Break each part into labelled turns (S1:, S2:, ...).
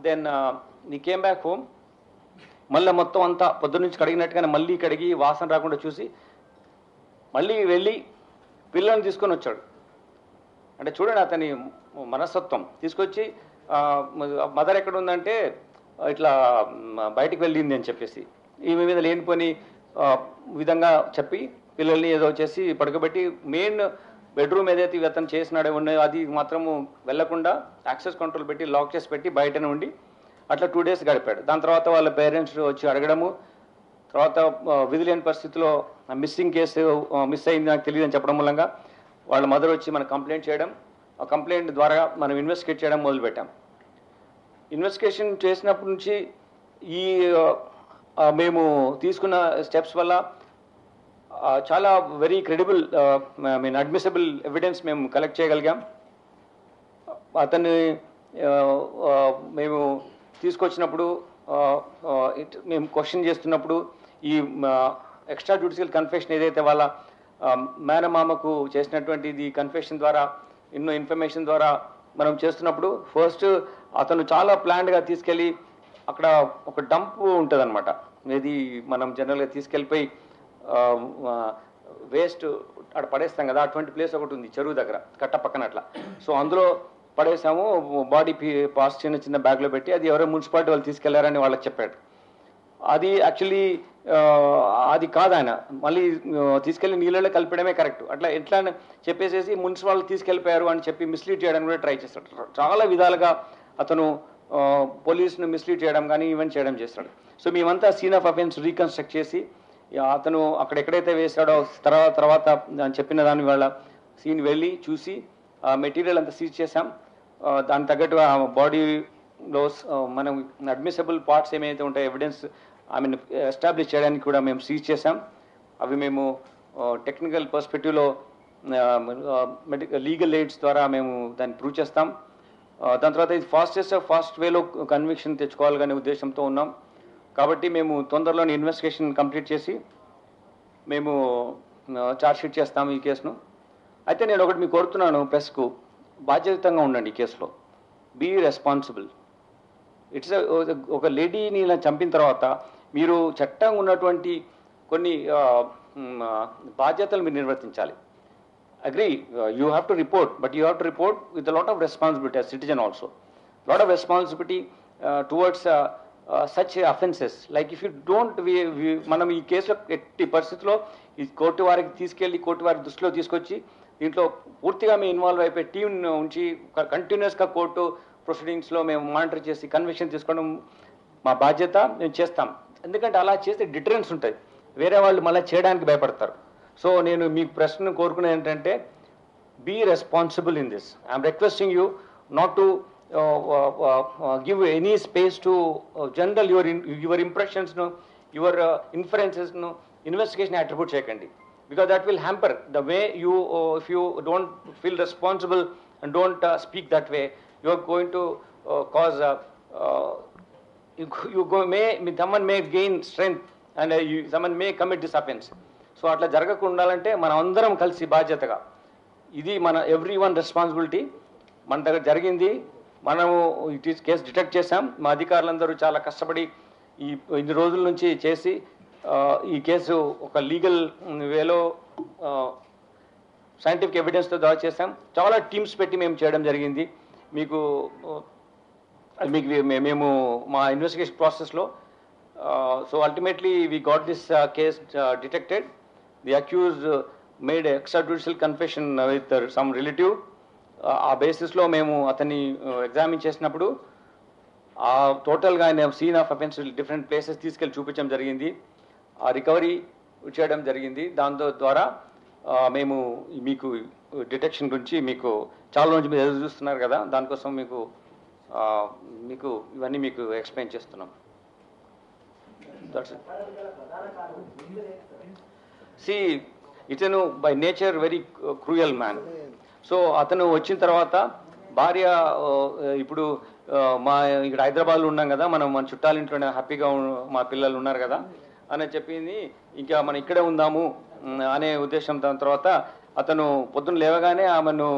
S1: Then నీ came back home. మళ్ళీ మొత్తం అంతా పొద్దున్న నుంచి కడిగినట్టుగానే మళ్ళీ కడిగి వాసన రాకుండా చూసి మళ్ళీ వెళ్ళి పిల్లల్ని తీసుకొని వచ్చాడు. అంటే చూడండి అతని మనస్తత్వం. తీసుకొచ్చి మదర్ ఎక్కడ ఉందంటే ఇట్లా బయటికి వెళ్ళింది అని చెప్పేసి ఈమె మీద లేనిపోని విధంగా చెప్పి పిల్లల్ని ఏదో చేసి పడుకోబెట్టి మెయిన్ బెడ్రూమ్ ఏదైతే అతను చేసినాడో ఉన్నాయో అది మాత్రము వెళ్లకుండా యాక్సెస్ కంట్రోల్ పెట్టి లాక్ చేసి పెట్టి బయటనే ఉండి అట్లా 2 days గడిపాడు. దాని తర్వాత వాళ్ళ పేరెంట్స్ వచ్చి అడగడము, తర్వాత విధులేని పరిస్థితిలో మిస్సింగ్ కేసు మిస్ అయింది నాకు తెలియదు అని చెప్పడం మూలంగా వాళ్ళ మదర్ వచ్చి మనం కంప్లైంట్ చేయడం, ఆ కంప్లైంట్ ద్వారా మనం ఇన్వెస్టిగేట్ చేయడం మొదలుపెట్టాం. ఇన్వెస్టిగేషన్ చేసినప్పటి నుంచి ఈ మేము తీసుకున్న స్టెప్స్ వల్ల చాలా వెరీ క్రెడిబుల్ అడ్మిసిబుల్ ఎవిడెన్స్ మేము కలెక్ట్ చేయగలిగాం. అతన్ని మేము తీసుకొచ్చినప్పుడు మేము క్వశ్చన్ చేస్తున్నప్పుడు ఈ ఎక్స్ట్రా జ్యుడిషియల్ కన్ఫెషన్ ఏదైతే వాళ్ళ మేనమామకు చేసినటువంటిది కన్ఫెషన్ ద్వారా ఎన్నో ఇన్ఫర్మేషన్ ద్వారా మనం చేస్తున్నప్పుడు ఫస్ట్ అతను చాలా ప్లాన్డ్గా తీసుకెళ్ళి అక్కడ ఒక డంప్ ఉంటుంది అనమాట. ఇది మనం జనరల్గా తీసుకెళ్ళిపోయి వేస్ట్ అక్కడ పడేస్తాం కదా, అటువంటి ప్లేస్ ఒకటి ఉంది చెరువు దగ్గర కట్ట పక్కన అట్లా. సో అందులో పడేసాము, బాడీ పార్ట్స్ చిన్న చిన్న బ్యాగ్లో పెట్టి అది ఎవరో మున్సిపాలిటీ వాళ్ళు తీసుకెళ్లారని వాళ్ళకి చెప్పాడు. అది యాక్చువల్లీ అది కాదు, ఆయన మళ్ళీ తీసుకెళ్లి నీళ్ళలో కలిపడమే కరెక్ట్. అట్లా ఎట్లా చెప్పేసేసి మున్సిపాలిటీ తీసుకెళ్ళిపోయారు అని చెప్పి మిస్లీడ్ చేయడానికి కూడా ట్రై చేస్తాడు. చాలా విధాలుగా అతను పోలీసును మిస్లీడ్ చేయడం కానీ ఈవెంట్ చేయడం చేస్తాడు. సో మేమంతా సీన్ ఆఫ్ అఫెన్స్ రీకన్స్ట్రక్ట్ చేసి అతను అక్కడ ఎక్కడైతే వేసాడో తర్వాత చెప్పిన దాని వాళ్ళ సీన్ వెళ్ళి చూసి మెటీరియల్ అంతా సీజ్ చేసాం. దానికి తగ్గట్టు బాడీలో మనం అడ్మిసిబుల్ పార్ట్స్ ఏమైతే ఉంటాయో ఎవిడెన్స్ ఎస్టాబ్లిష్ చేయడానికి కూడా మేము సీజ్ చేసాం. అవి మేము టెక్నికల్ పర్స్పెక్టివ్లో లీగల్ ఎయిడ్స్ ద్వారా మేము దాన్ని ప్రూవ్ చేస్తాం. దాని తర్వాత ఇది ఫాస్ట్ వేలో కన్విక్షన్ తెచ్చుకోవాలనే ఉద్దేశంతో ఉన్నాం. కాబట్టి మేము తొందరలోనే ఇన్వెస్టిగేషన్ కంప్లీట్ చేసి మేము ఛార్జ్షీట్ చేస్తాము ఈ కేసును. అయితే నేను ఒకటి మీకు కోరుతున్నాను, ప్రెస్కు బాధ్యతంగా ఉండండి ఈ కేసులో, బీ రెస్పాన్సిబుల్. ఇట్స్ ఒక లేడీని ఇలా చంపిన తర్వాత మీరు చట్టంగా ఉన్నటువంటి కొన్ని బాధ్యతలు మీరు నిర్వర్తించాలి. Agree, you have to report, but you have to report with lot of responsibility as citizen also, lot of responsibility towards such offences. Like if you don't, మనం ఈ కేసులో ఎట్టి పరిస్థితుల్లో ఈ కోర్టు వారికి తీసుకెళ్ళి కోర్టు వారి దృష్టిలో తీసుకొచ్చి దీంట్లో పూర్తిగా మేము ఇన్వాల్వ్ అయిపోయి టీం ఉంచి కంటిన్యూస్గా కోర్టు ప్రొసీడింగ్స్లో మేము మానిటర్ చేసి కన్విక్షన్ తీసుకోవడం మా బాధ్యత, మేము చేస్తాం. ఎందుకంటే అలా చేస్తే డిటరెన్స్ ఉంటుంది, వేరే వాళ్ళు మళ్ళీ చేయడానికి భయపడతారు. సో నేను మీకు ప్రశ్న కోరుకునేది ఏంటంటే, be responsible in this. I'm requesting you not to give any space to general your impressions, no, your inferences, no, investigation attribute chekandi, because that will hamper the way you if you don't feel responsible and don't speak that way, you are going to cause someone may gain strength and someone may commit this offense. So atla jaragakunda undalante మనం అందరం కలిసి బాధ్యతగా, ఇది మన everyone responsibility. మన దగ్గర జరిగింది, మనము కేసు డిటెక్ట్ చేశాం. మా అధికారులందరూ చాలా కష్టపడి ఇన్ని రోజుల నుంచి చేసి ఈ కేసు ఒక లీగల్ వేలో సైంటిఫిక్ ఎవిడెన్స్తో దావా చేశాం. చాలా టీమ్స్ పెట్టి మేము చేయడం జరిగింది. మీకు మేము మా ఇన్వెస్టిగేషన్ ప్రాసెస్లో so ultimately we got this case detected. The accused made extra judicial confession with some relative. ఆ బేసిస్లో మేము అతన్ని ఎగ్జామిన్ చేసినప్పుడు ఆ టోటల్గా ఆయన scene of offence different places తీసుకెళ్ళి చూపించడం జరిగింది, ఆ రికవరీ చేయడం జరిగింది. దాంతో ద్వారా మేము మీకు డిటెక్షన్ గురించి మీకు చాలా రోజు మీరు ఎదురు చూస్తున్నారు కదా, దానికోసం మీకు ఇవన్నీ మీకు ఎక్స్ప్లెయిన్ చేస్తున్నాం. That's it. సి ఇతను by nature very cruel man. So అతను వచ్చిన తర్వాత భార్య, ఇప్పుడు మా ఇక్కడ హైదరాబాద్లో ఉన్నాం కదా, మన చుట్టాలింట్లోనే హ్యాపీగా మా పిల్లలు ఉన్నారు కదా అని చెప్పింది, ఇంకా మనం ఇక్కడే ఉందాము అనే ఉద్దేశం. దాని తర్వాత అతను పొద్దున్న లేవగానే ఆమెను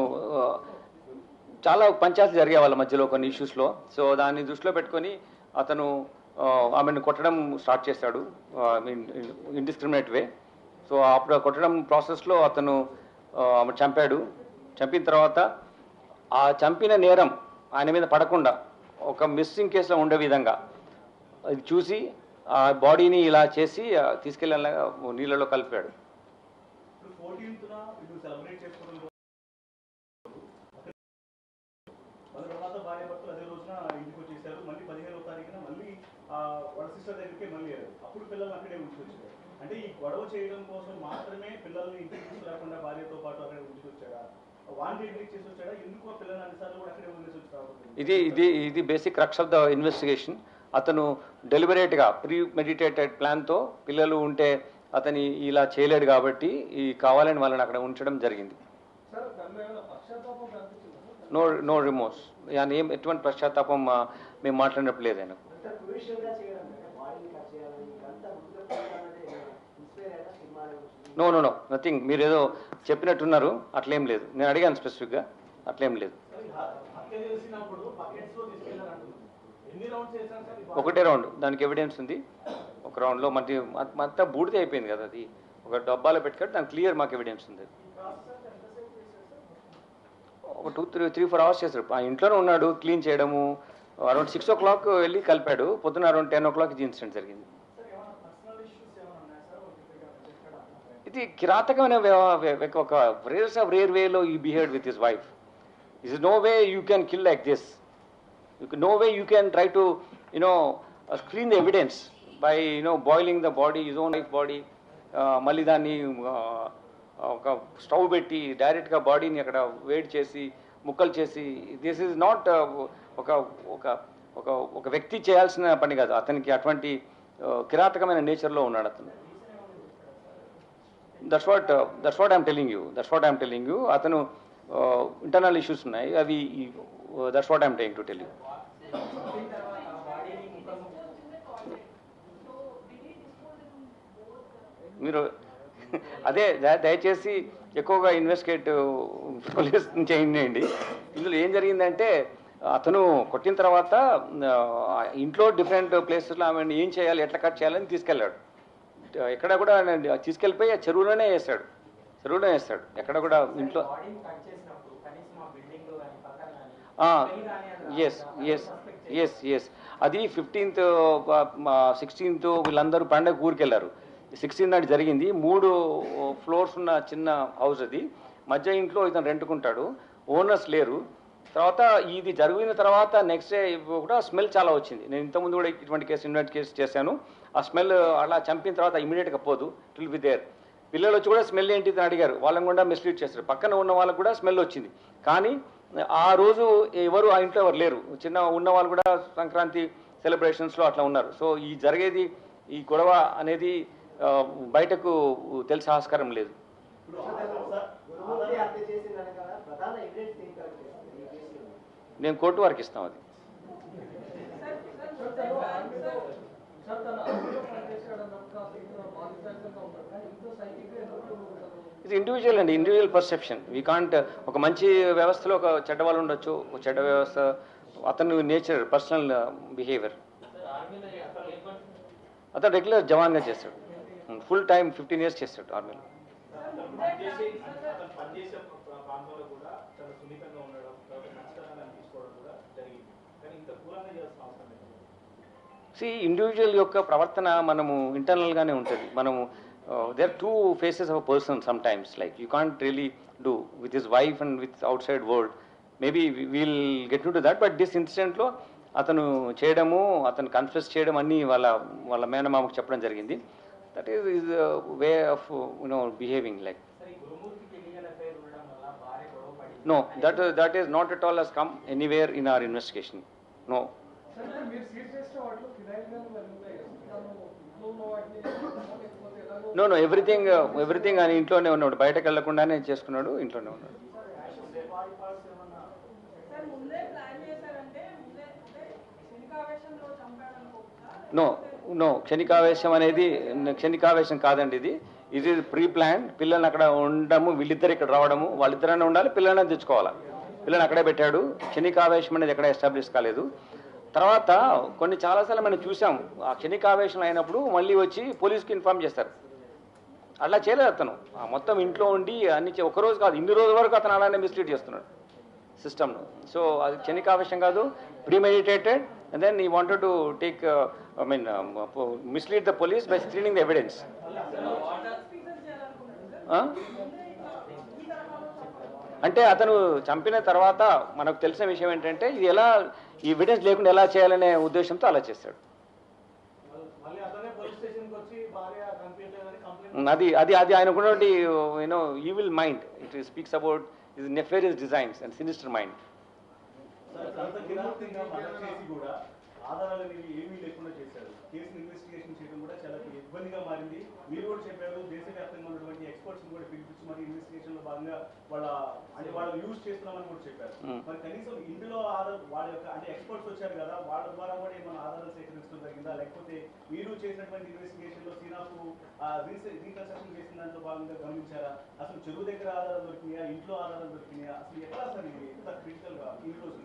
S1: చాలా పంచాయతీలు జరిగే వాళ్ళ మధ్యలో కొన్ని ఇష్యూస్లో. సో దాన్ని దృష్టిలో పెట్టుకొని అతను ఆమెను కొట్టడం స్టార్ట్ చేశాడు, ఇండిస్క్రిమినేట్ వే. సో అప్పుడు కొట్టడం ప్రాసెస్లో అతను ఆమె చంపాడు. చంపిన తర్వాత ఆ చంపిన నేరం ఆయన మీద పడకుండా ఒక మిస్సింగ్ కేసులో ఉండే విధంగా అది చూసి ఆ బాడీని ఇలా చేసి తీసుకెళ్ళి నీళ్ళలో కలిపాడు.
S2: అంటే ఈ గొడవ చేయడం కోసం మాత్రమే పిల్లల్ని ఇంటికి తీసుకురాకుండా భార్యతో పాటు అక్కడే ఉంచుకొచ్చాడా, చేసి వచ్చాడా, ఎందుకు ఆ పిల్లల్ని అన్నిసార్లు కూడా అక్కడే ఉంచేసి వచ్చాడు?
S1: ఇది basic crux of the investigation. అతను డెలిబరేట్గా ప్రీ మెడిటేటెడ్ ప్లాన్తో పిల్లలు ఉంటే అతని ఇలా చేయలేడు కాబట్టి ఈ కావాలని వాళ్ళని అక్కడ ఉంచడం జరిగింది. నో రిమోర్స్, ఎటువంటి పశ్చాత్తాపం మేము మాట్లాడినప్పుడు లేదు ఆయన. No nothing. మీరు ఏదో చెప్పినట్టున్నారు, అట్లేం లేదు. నేను అడిగాను స్పెసిఫిక్గా, అట్లేం లేదు. ఒకటే రౌండ్, దానికి ఎవిడెన్స్ ఉంది. ఒక రౌండ్లో మొత్తం బూడిద అయిపోయింది కదా, అది ఒక డబ్బాలో పెట్టుకొని దానికి క్లియర్ మాకు ఎవిడెన్స్ ఉంది. ఒక 2-3-4 అవర్స్ చేశారు. ఆ ఇంట్లోనే ఉన్నాడు, క్లీన్ చేయడము. అరౌండ్ 6 o'clock వెళ్ళి కలిపాడు. పొద్దున్న అరౌండ్ 10 o'clock ఇది ఇన్సిడెంట్ జరిగింది. ఇది కిరాతకమైన ఒక రేర్ వేలో ఈ behaved with his wife. Is no way you can kill like this. No way you can try to screen the evidence by boiling the body, his own life body. మళ్ళీ దాన్ని ఒక stove పెట్టి డైరెక్ట్గా బాడీని అక్కడ వేడి చేసి ముక్కలు చేసి, దిస్ ఈజ్ నాట్ ఒక ఒక ఒక ఒక వ్యక్తి చేయాల్సిన పని కాదు. అతనికి అటువంటి కిరాతకమైన నేచర్లో ఉన్నాడు అతను. That's what I'm telling you. అతను ఇంటర్నల్ ఇష్యూస్ ఉన్నాయి అవి. That's what I'm trying to tell you. మీరు అదే దయచేసి ఎక్కువగా ఇన్వెస్టిగేట్ పోలీస్ చేయండి. ఇందులో ఏం జరిగిందంటే అతను కొట్టిన తర్వాత ఇంట్లో డిఫరెంట్ ప్లేసెస్లో ఆమె ఏం చేయాలి, ఎట్లా కట్ చేయాలని తీసుకెళ్ళాడు. ఎక్కడ కూడా తీసుకెళ్ళిపోయి చెరువులోనే వేస్తాడు. ఎక్కడ కూడా ఇంట్లో. ఎస్ అది 15th 16th వీళ్ళందరూ పండగ ఊరికి వెళ్ళారు. 16 నాడు జరిగింది. 3 floors ఉన్న చిన్న హౌస్ అది. మధ్య ఇంట్లో ఇతను రెంట్కుంటాడు, ఓనర్స్ లేరు. తర్వాత ఇది జరిగిన తర్వాత నెక్స్ట్ డే కూడా స్మెల్ చాలా వచ్చింది. నేను ఇంతకుముందు కూడా ఇటువంటి కేసు చేశాను. ఆ స్మెల్ అలా చంపిన తర్వాత ఇమీడియట్గా పోదు, ఇట్ విల్ బి దేర్. పిల్లలు వచ్చి కూడా స్మెల్ ఏంటి అని అడిగారు, వాళ్ళని కూడా మిస్లీడ్ చేస్తారు. పక్కన ఉన్న వాళ్ళకు కూడా స్మెల్ వచ్చింది. కానీ ఆ రోజు ఎవరు ఆ ఇంట్లో ఎవరు లేరు. చిన్న ఉన్న వాళ్ళు కూడా సంక్రాంతి సెలబ్రేషన్స్లో అట్లా ఉన్నారు. సో ఈ గొడవ అనేది బయటకు తెలిసే ఆస్కారం లేదు. నేను కోర్టు వారికి ఇస్తాం అది. ఇది ఇండివిజువల్ పర్సెప్షన్. We can't. ఒక మంచి వ్యవస్థలో ఒక చెడ్డ వాళ్ళు ఉండొచ్చు, ఒక చెడ్డ వ్యవస్థ. అతను నేచర్, పర్సనల్ బిహేవియర్. అతను రెగ్యులర్ జవాన్గా చేస్తాడు, ఫుల్ టైం 15 years చేస్తాడు ఆర్మీలో. ఇండివిజువల్ యొక్క ప్రవర్తన మనము ఇంటర్నల్గానే ఉంటుంది. మనము there are 2 faces of a person sometimes. Like you can't really do with his wife and with outside world. Maybe we'll get into that. But this incident లో అతను చేయడము, అతను కన్ఫెస్ చేయడం అన్నీ వాళ్ళ మేనమామకు చెప్పడం జరిగింది. That is his way of behaving. Like no, that is not at all has come anywhere in our investigation. No. No, everything ఆయన ఇంట్లోనే ఉన్నాడు. బయటకు వెళ్లకుండానే చేసుకున్నాడు, ఇంట్లోనే ఉన్నాడు. నో క్షణికావేశం అనేది క్షణికావేశం కాదండి. ఇది ప్రీ ప్లాన్. పిల్లల్ని అక్కడ ఉండడము, వీళ్ళిద్దరు ఇక్కడ రావడము, వాళ్ళిద్దరైనా ఉండాలి, పిల్లల్ని తెచ్చుకోవాలి. పిల్లని అక్కడే పెట్టాడు. క్షణికావేశం అనేది ఎక్కడ ఎస్టాబ్లిష్ కాలేదు. తర్వాత కొన్ని చాలాసార్లు మనం చూసాం, ఆ క్షణికావేశం అయినప్పుడు మళ్ళీ వచ్చి పోలీస్కి ఇన్ఫార్మ్ చేస్తారు. అలా చేయలేదు అతను. ఆ మొత్తం ఇంట్లో ఉండి అన్ని ఒకరోజు కాదు, ఇన్ని రోజుల వరకు అతను అలానే మిస్లీడ్ చేస్తున్నాడు సిస్టమ్ను. సో అది క్షణికావేశం కాదు, ప్రీమెడిటేటెడ్, అండ్ దెన్ ఈ wanted to take mislead the police by screening the evidence. అంటే అతను చంపిన తర్వాత మనకు తెలిసిన విషయం ఏంటంటే ఇది ఎలా ఈ ఎవిడెన్స్ లేకుండా ఎలా చేయాలనే ఉద్దేశంతో అలా చేశాడు. అది అది అది ఆయనకున్నటువంటి you know evil mind. It speaks about his Nefarious designs and sinister mind.
S2: ఆధారాలు అనేవి ఏమీ లేకుండా చేశారు. కేసును ఇన్వెస్టిగేషన్ చేయడం కూడా చాలా ఇబ్బందిగా మారింది. మీరు కూడా చెప్పారు, దేశవ్యాప్తంగా ఉన్నటువంటి ఎక్స్పర్ట్స్ కూడా పిలిపించి మరి ఇన్వెస్టిగేషన్ లో భాగంగా వాళ్ళు యూజ్ చేస్తున్నామని కూడా చెప్పారు. మరి కనీసం ఇందులో వాళ్ళ యొక్క అంటే ఎక్స్పర్ట్స్ వచ్చారు కదా, వాళ్ళ ద్వారా కూడా ఏమైనా ఆధారాలు సేకరించడం జరిగిందా, లేకపోతే మీరు చేసినటువంటి ఇన్వెస్టిగేషన్ లో సీనాకు రీకన్స్ట్రక్షన్ చేసిన దాంట్లో భాగంగా గమనించారా? అసలు చెరువు దగ్గర ఆధారాలు దొరికినాయా, ఇంట్లో ఆధారాలు దొరికినాయా, అసలు ఎట్లా సార్ ఇది ఎంత క్రిటికల్ గా ఈ రోజు?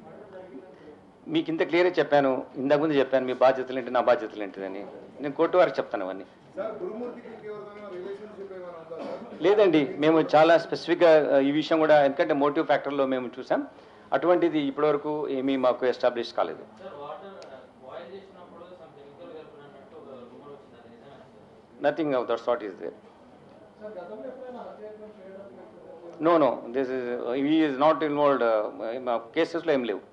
S1: మీకు ఇంత క్లియర్గా చెప్పాను, ఇంతకు ముందు చెప్పాను మీ బాధ్యతలు ఏంటి, నా బాధ్యతలు ఏంటిదని. నేను కోర్టు వారికి చెప్తాను అవన్నీ. లేదండి, మేము చాలా స్పెసిఫిక్గా ఈ విషయం కూడా, ఎందుకంటే మోటివ్ ఫ్యాక్టర్లో మేము చూసాం, అటువంటిది ఇప్పటివరకు ఏమీ మాకు ఎస్టాబ్లిష్ కాలేదు. Nothing of that sort is there. No this is he is not involved. కేసెస్లో ఏం లేవు.